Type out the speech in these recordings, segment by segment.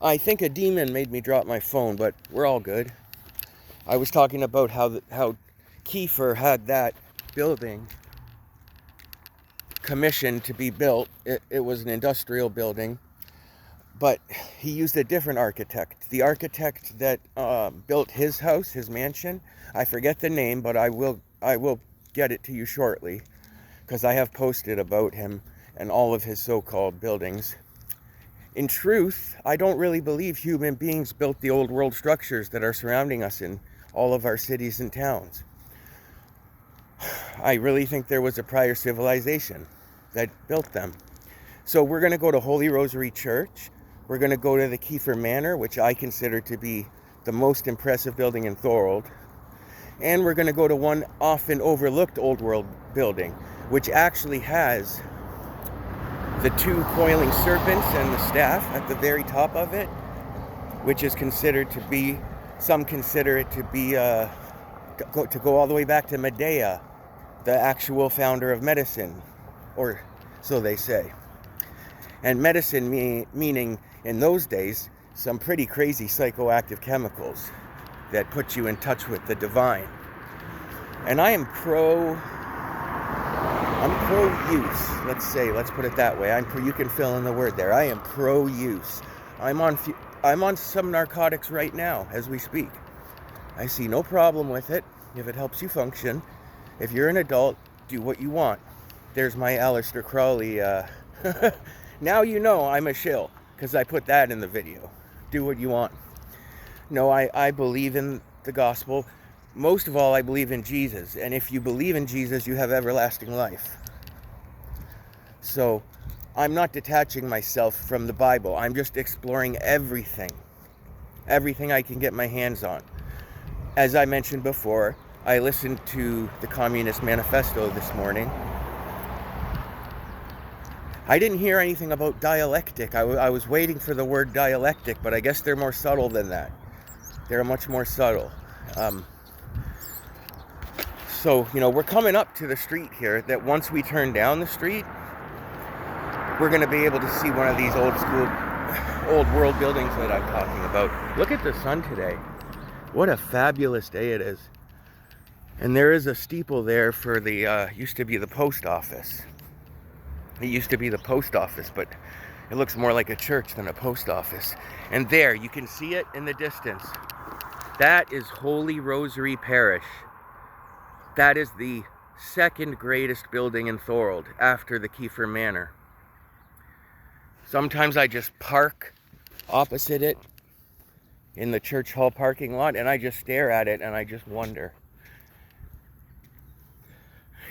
I think a demon made me drop my phone, but we're all good. I was talking about how Kiefer had that building commissioned to be built. It was an industrial building, but he used a different architect. The architect that built his house, his mansion, I forget the name, but I will get it to you shortly, because I have posted about him and all of his so-called buildings. In truth, I don't really believe human beings built the old world structures that are surrounding us in all of our cities and towns. I really think there was a prior civilization that built them. So we're going to go to Holy Rosary Church. We're going to go to the Kiefer Manor, which I consider to be the most impressive building in Thorold. And we're going to go to one often overlooked old world building, which actually has the two coiling serpents and the staff at the very top of it, which is considered to be, some consider it to be, to go all the way back to Medea, the actual founder of medicine, or so they say. And medicine meaning, in those days, some pretty crazy psychoactive chemicals that put you in touch with the divine. And I am pro-use, let's put it that way. You can fill in the word there. I am pro-use. I'm on some narcotics right now as we speak. I see no problem with it if it helps you function. If you're an adult, do what you want. There's my Aleister Crowley. Now you know I'm a shill, because I put that in the video. Do what you want. No, I believe in the gospel. Most of all, I believe in Jesus. And if you believe in Jesus, you have everlasting life. So I'm not detaching myself from the Bible. I'm just exploring everything I can get my hands on. As I mentioned before, I listened to the Communist Manifesto this morning. I didn't hear anything about dialectic. I was waiting for the word dialectic, but I guess they're more subtle than that. They're much more subtle. So, we're coming up to the street here that once we turn down the street, we're going to be able to see one of these old world buildings that I'm talking about. Look at the sun today. What a fabulous day it is. And there is a steeple there for the, used to be the post office. It used to be the post office, but it looks more like a church than a post office. And there, you can see it in the distance. That is Holy Rosary Parish. That is the second greatest building in Thorold after the Kiefer Manor. Sometimes I just park opposite it in the church hall parking lot, and I just stare at it and I just wonder.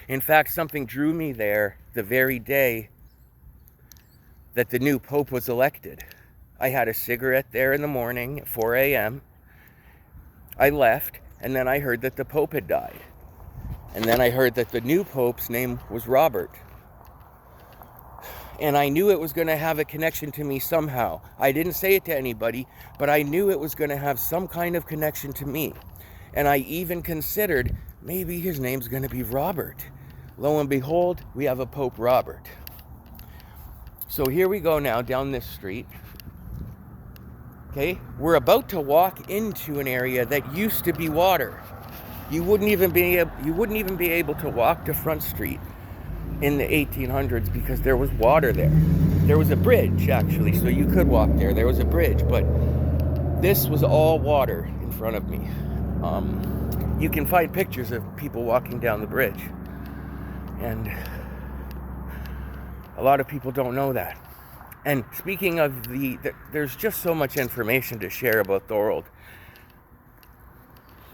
In fact, something drew me there the very day that the new Pope was elected. I had a cigarette there in the morning at 4 a.m. I left, and then I heard that the Pope had died. And then I heard that the new Pope's name was Robert. And I knew it was going to have a connection to me somehow. I didn't say it to anybody, but I knew it was going to have some kind of connection to me. And I even considered maybe his name's going to be Robert. Lo and behold, we have a Pope Robert. So here we go now down this street. Okay, we're about to walk into an area that used to be water. You wouldn't even be able to walk to Front Street in the 1800s because there was water there. There was a bridge, actually, so you could walk there. There was a bridge, but this was all water in front of me. You can find pictures of people walking down the bridge. And a lot of people don't know that. And speaking of there's just so much information to share about Thorold.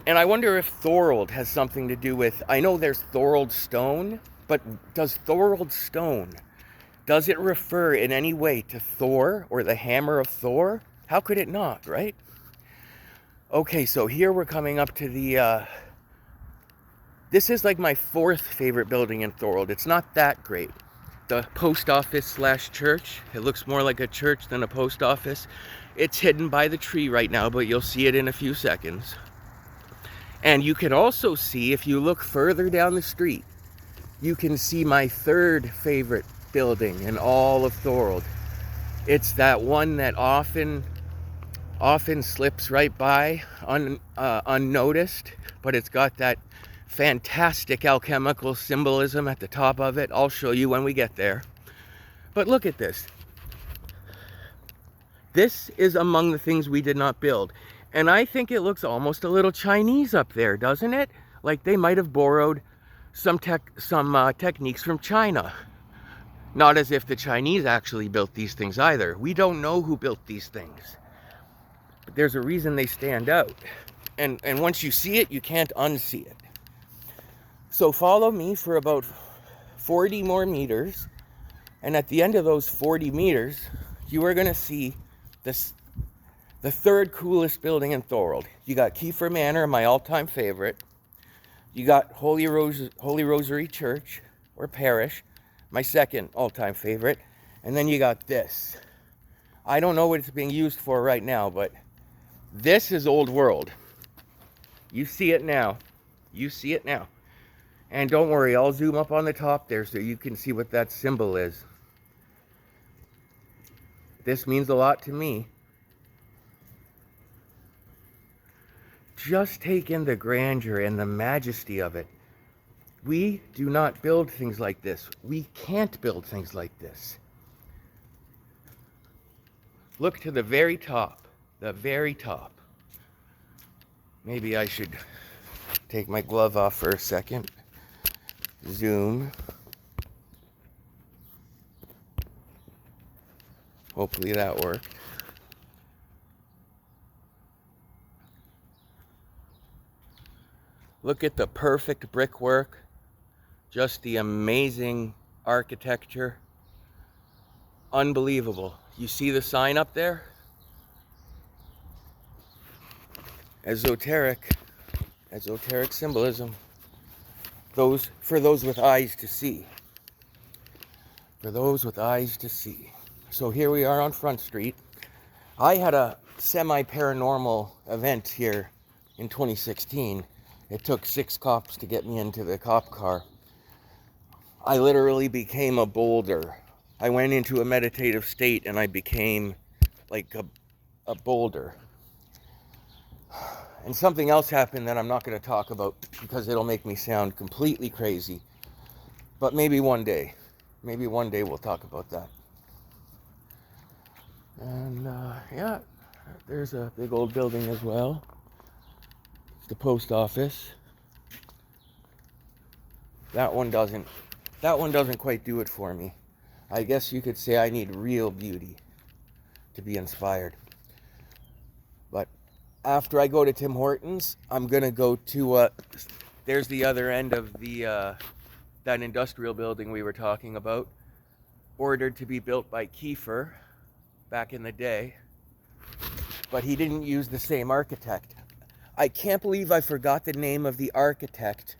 And I wonder if Thorold has something to do with, I know there's Thorold Stone, but does Thorold Stone, does it refer in any way to Thor or the hammer of Thor? How could it not, right? Okay, so here we're coming up to the, this is like my fourth favorite building in Thorold. It's not that great. The post office / church. It looks more like a church than a post office. It's hidden by the tree right now, but you'll see it in a few seconds. And you can also see, if you look further down the street, you can see my third favorite building in all of Thorold. It's that one that often often slips right by unnoticed, but it's got that fantastic alchemical symbolism at the top of it. I'll show you when we get there. But look at this. This is among the things we did not build. And I think it looks almost a little Chinese up there, doesn't it? Like they might have borrowed some techniques from China. Not as if the Chinese actually built these things either. We don't know who built these things. But there's a reason they stand out. And once you see it, you can't unsee it. So follow me for about 40 more meters. And at the end of those 40 meters, you are going to see the third coolest building in Thorold. You got Kiefer Manor, my all-time favorite. You got Holy Rosary Church, or Parish, my second all-time favorite. And then you got this. I don't know what it's being used for right now, but this is old world. You see it now. You see it now. And don't worry, I'll zoom up on the top there so you can see what that symbol is. This means a lot to me. Just take in the grandeur and the majesty of it. We do not build things like this. We can't build things like this. Look to the very top. The very top. Maybe I should take my glove off for a second. Zoom. Hopefully that worked. Look at the perfect brickwork. Just the amazing architecture. Unbelievable. You see the sign up there? Esoteric symbolism. For those with eyes to see. For those with eyes to see. So here we are on Front Street. I had a semi-paranormal event here in 2016. It took 6 cops to get me into the cop car. I literally became a boulder. I went into a meditative state and I became like a boulder. And something else happened that I'm not going to talk about because it'll make me sound completely crazy. But maybe one day we'll talk about that. And yeah, there's a big old building as well. It's the post office. That one doesn't quite do it for me. I guess you could say I need real beauty to be inspired. But after I go to Tim Hortons, I'm gonna go to there's the other end of the that industrial building we were talking about, ordered to be built by Kiefer back in the day, but he didn't use the same architect. I can't believe I forgot the name of the architect,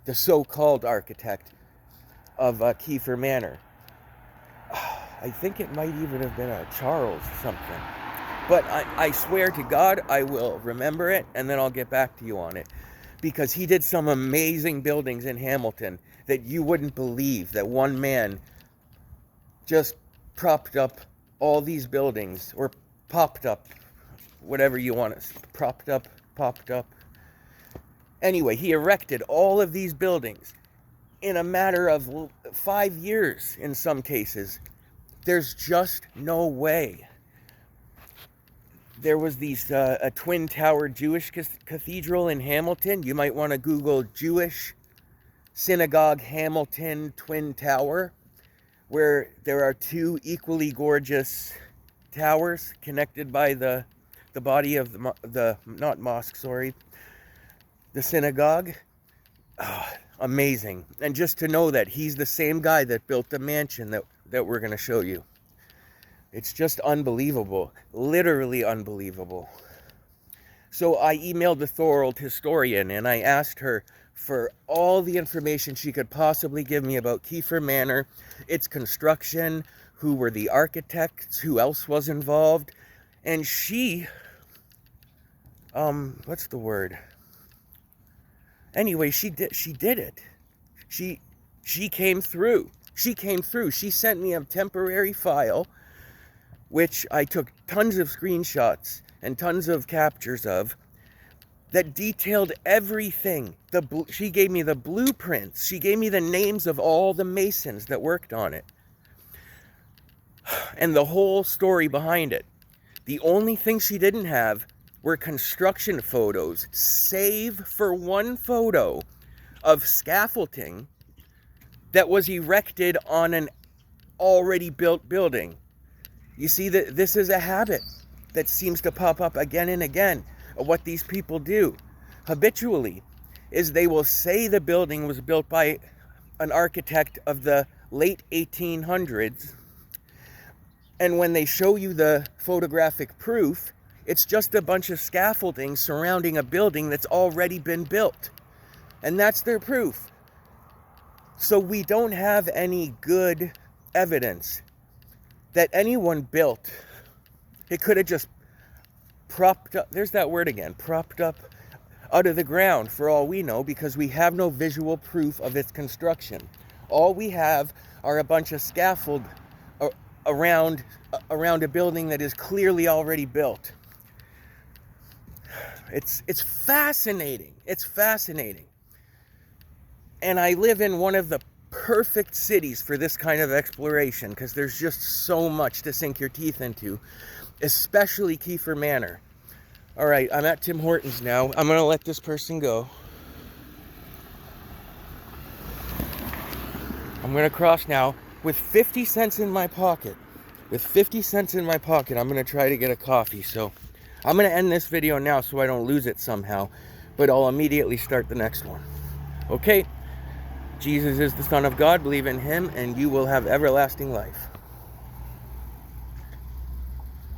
the so-called architect of Kiefer Manor. I think it might even have been a Charles something. But I swear to God, I will remember it, and then I'll get back to you on it. Because he did some amazing buildings in Hamilton that you wouldn't believe, that one man just propped up all these buildings, or popped up, whatever you want to say, popped up. Anyway, he erected all of these buildings in a matter of 5 years in some cases. There's just no way. There was a twin tower Jewish cathedral in Hamilton. You might want to Google Jewish Synagogue Hamilton Twin Tower, where there are 2 equally gorgeous towers connected by the body of the not mosque, sorry, the synagogue. Oh, amazing. And just to know that he's the same guy that built the mansion that we're going to show you. It's just unbelievable, literally unbelievable. So I emailed the Thorold historian and I asked her for all the information she could possibly give me about Kiefer Manor, its construction, who were the architects, who else was involved. And she, what's the word? Anyway, she did it. She came through. She sent me a temporary file, which I took tons of screenshots and tons of captures of, that detailed everything. She gave me the blueprints. She gave me the names of all the masons that worked on it. And the whole story behind it. The only thing she didn't have were construction photos, save for one photo of scaffolding that was erected on an already built building. You see that this is a habit that seems to pop up again and again of what these people do habitually, is they will say the building was built by an architect of the late 1800s, and when they show you the photographic proof, it's just a bunch of scaffolding surrounding a building that's already been built. And that's their proof. So we don't have any good evidence that anyone built. It could have just propped up, there's that word again, propped up out of the ground for all we know, because we have no visual proof of its construction. All we have are a bunch of scaffold around a building that is clearly already built. It's fascinating. It's fascinating. And I live in one of the perfect cities for this kind of exploration, because there's just so much to sink your teeth into, especially Kiefer Manor. All right, I'm at Tim Hortons now. I'm going to let this person go. I'm going to cross now with 50 cents in my pocket. With 50 cents in my pocket, I'm going to try to get a coffee. So I'm going to end this video now so I don't lose it somehow, but I'll immediately start the next one. Okay? Jesus is the Son of God. Believe in him and you will have everlasting life.